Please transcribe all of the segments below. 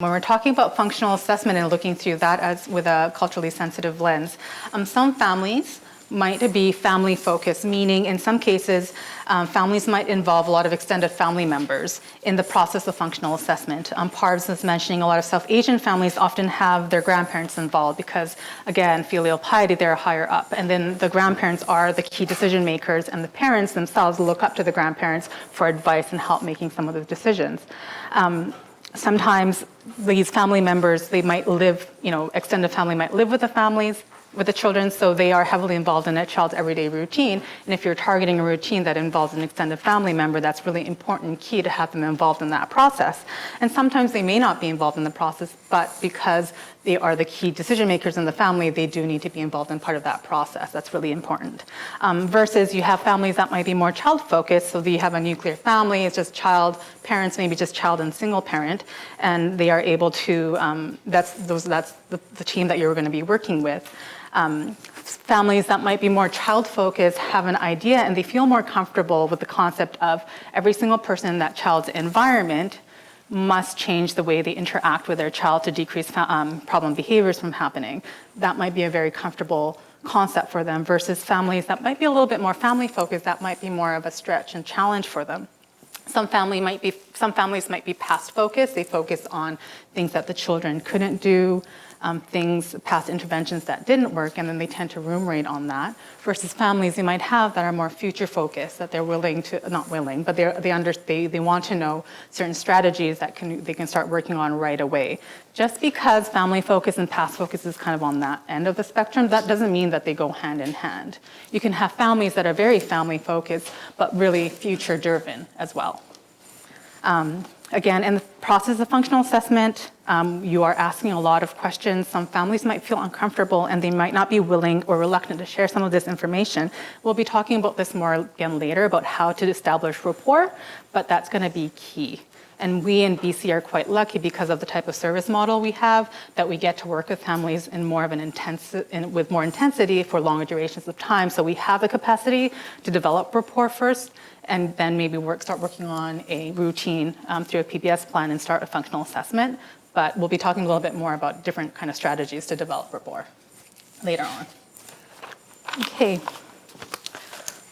When we're talking about functional assessment and looking through that as with a culturally sensitive lens, some families might be family focused, meaning in some cases, families might involve a lot of extended family members in the process of functional assessment. Parvs was mentioning a lot of South Asian families often have their grandparents involved because, again, filial piety, they're higher up. And then the grandparents are the key decision makers, and the parents themselves look up to the grandparents for advice and help making some of those decisions. Sometimes these family members, they might live, extended family might live with the families, with the children, so they are heavily involved in a child's everyday routine. And if you're targeting a routine that involves an extended family member, that's really important and key to have them involved in that process. And sometimes they may not be involved in the process, but because they are the key decision makers in the family, they do need to be involved in part of that process. That's really important. Versus you have families that might be more child focused, so you have a nuclear family, it's just child, parents maybe just child and single parent, and they are able to, that's the team that you're going to be working with. Families that might be more child-focused have an idea and they feel more comfortable with the concept of every single person in that child's environment must change the way they interact with their child to decrease problem behaviors from happening. That might be a very comfortable concept for them versus families that might be a little bit more family-focused, that might be more of a stretch and challenge for them. Some families might be past-focused. They focus on things that the children couldn't do, past interventions that didn't work, and then they tend to ruminate on that. Versus families you might have that are more future-focused, that they're willing to, not willing, but they want to know certain strategies that they can start working on right away. Just because family focus and past focus is kind of on that end of the spectrum, that doesn't mean that they go hand in hand. You can have families that are very family-focused, but really future-driven as well. Again, in the process of functional assessment, you are asking a lot of questions. Some families might feel uncomfortable and they might not be willing or reluctant to share some of this information. We'll be talking about this more again later about how to establish rapport, but that's going to be key. And we in BC are quite lucky because of the type of service model we have that we get to work with families in more of an with more intensity for longer durations of time. So we have the capacity to develop rapport first, and then maybe start working on a routine through a PBS plan and start a functional assessment. But we'll be talking a little bit more about different kind of strategies to develop rapport later on. Okay.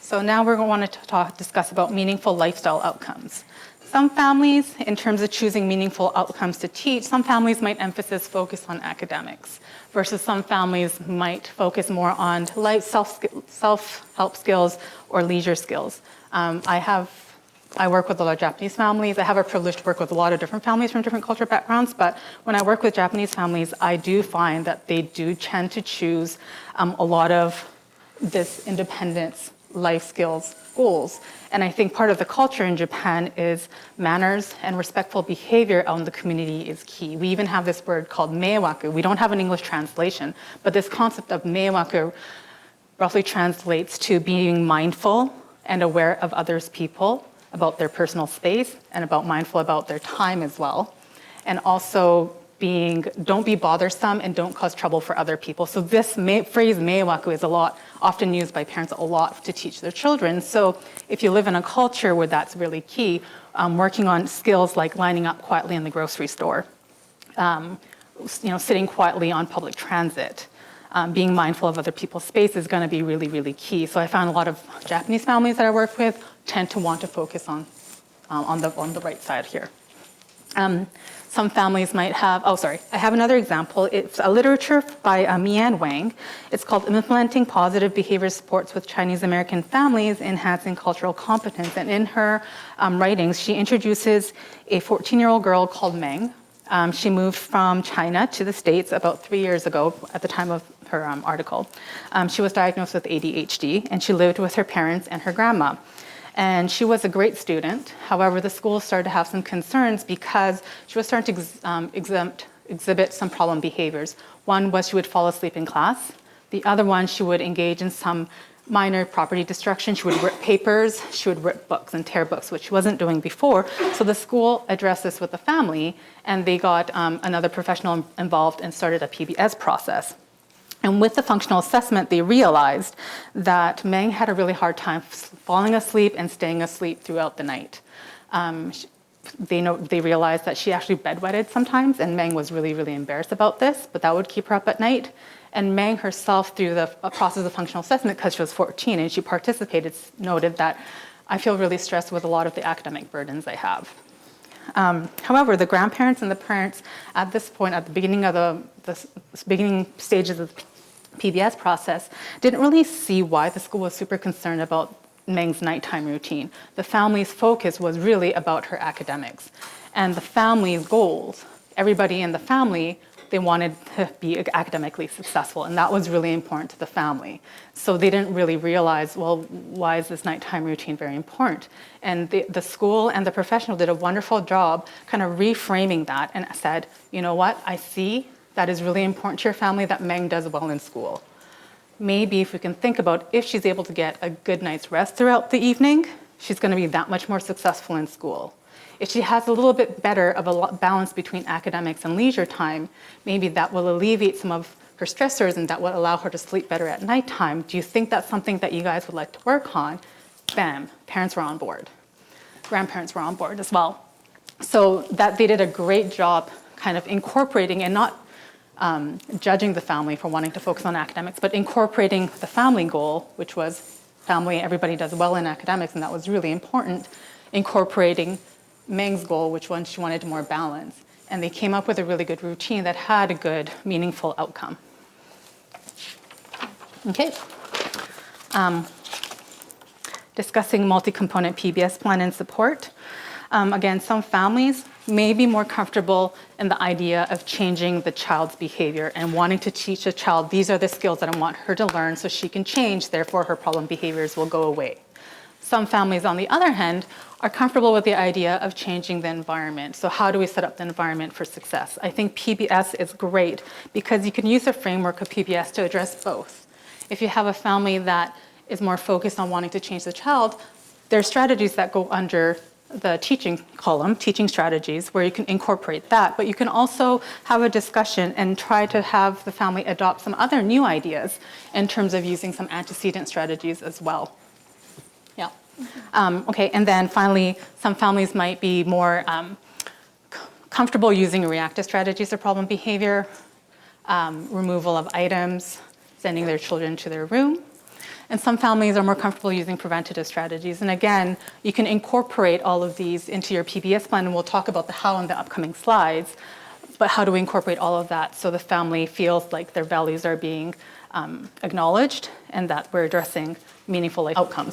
So now we're going to want to discuss about meaningful lifestyle outcomes. Some families, in terms of choosing meaningful outcomes to teach, some families might focus on academics, versus some families might focus more on life self-help skills or leisure skills. I work with a lot of Japanese families. I have a privilege to work with a lot of different families from different cultural backgrounds, but when I work with Japanese families, I do find that they do tend to choose a lot of this independence, life skills, goals. And I think part of the culture in Japan is manners and respectful behavior out in the community is key. We even have this word called meiwaku. We don't have an English translation, but this concept of meiwaku roughly translates to being mindful and aware of others' people, about their personal space, and mindful about their time as well. And also don't be bothersome and don't cause trouble for other people. So this phrase meiwaku is often used by parents a lot to teach their children. So if you live in a culture where that's really key, working on skills like lining up quietly in the grocery store, sitting quietly on public transit, being mindful of other people's space is going to be really, really key. So I found a lot of Japanese families that I work with tend to want to focus on the right side here. Some families might have, I have another example. It's a literature by Mian Wang. It's called Implementing Positive Behavior Supports with Chinese American Families, Enhancing Cultural Competence. And in her writings, she introduces a 14-year-old girl called Meng. She moved from China to the States about 3 years ago at the time of her article. She was diagnosed with ADHD, and she lived with her parents and her grandma. And she was a great student. However, the school started to have some concerns because she was starting to exhibit some problem behaviors. One was she would fall asleep in class. The other one, she would engage in some minor property destruction. She would rip papers, she would rip books and tear books, which she wasn't doing before. So the school addressed this with the family, and they got another professional involved and started a PBS process. And with the functional assessment, they realized that Meng had a really hard time falling asleep and staying asleep throughout the night. they realized that she actually bedwetted sometimes, and Meng was really, really embarrassed about this, but that would keep her up at night. And Meng herself, through the process of functional assessment, because she was 14 and she participated, noted that I feel really stressed with a lot of the academic burdens I have. However, the grandparents and the parents at this point, at the beginning of the beginning stages of the PBS process, didn't really see why the school was super concerned about Meng's nighttime routine. The family's focus was really about her academics. And the family's goals, everybody in the family, they wanted to be academically successful, and that was really important to the family. So they didn't really realize, well, why is this nighttime routine very important? And the school and the professional did a wonderful job kind of reframing that and said, you know what, I see that is really important to your family that Meng does well in school. Maybe if we can think about if she's able to get a good night's rest throughout the evening, she's going to be that much more successful in school. If she has a little bit better of a balance between academics and leisure time, maybe that will alleviate some of her stressors and that will allow her to sleep better at nighttime. Do you think that's something that you guys would like to work on? Bam, parents were on board. Grandparents were on board as well. So that they did a great job kind of incorporating and not judging the family for wanting to focus on academics, but incorporating the family goal, which was family, everybody does well in academics, and that was really important, incorporating Meng's goal, which one she wanted more balance. And they came up with a really good routine that had a good, meaningful outcome. Okay. Discussing multi-component PBS plan and support. Again, some families may be more comfortable in the idea of changing the child's behavior and wanting to teach the child, these are the skills that I want her to learn so she can change, therefore her problem behaviors will go away. Some families, on the other hand, are comfortable with the idea of changing the environment. So how do we set up the environment for success? I think PBS is great because you can use the framework of PBS to address both. If you have a family that is more focused on wanting to change the child, there are strategies that go under the teaching column, teaching strategies, where you can incorporate that, but you can also have a discussion and try to have the family adopt some other new ideas in terms of using some antecedent strategies as well. Yeah. Okay, and then finally, some families might be more comfortable using reactive strategies of problem behavior, removal of items, sending their children to their room. And some families are more comfortable using preventative strategies. And again, you can incorporate all of these into your PBS plan, and we'll talk about the how in the upcoming slides, but how do we incorporate all of that so the family feels like their values are being acknowledged and that we're addressing meaningful life outcomes.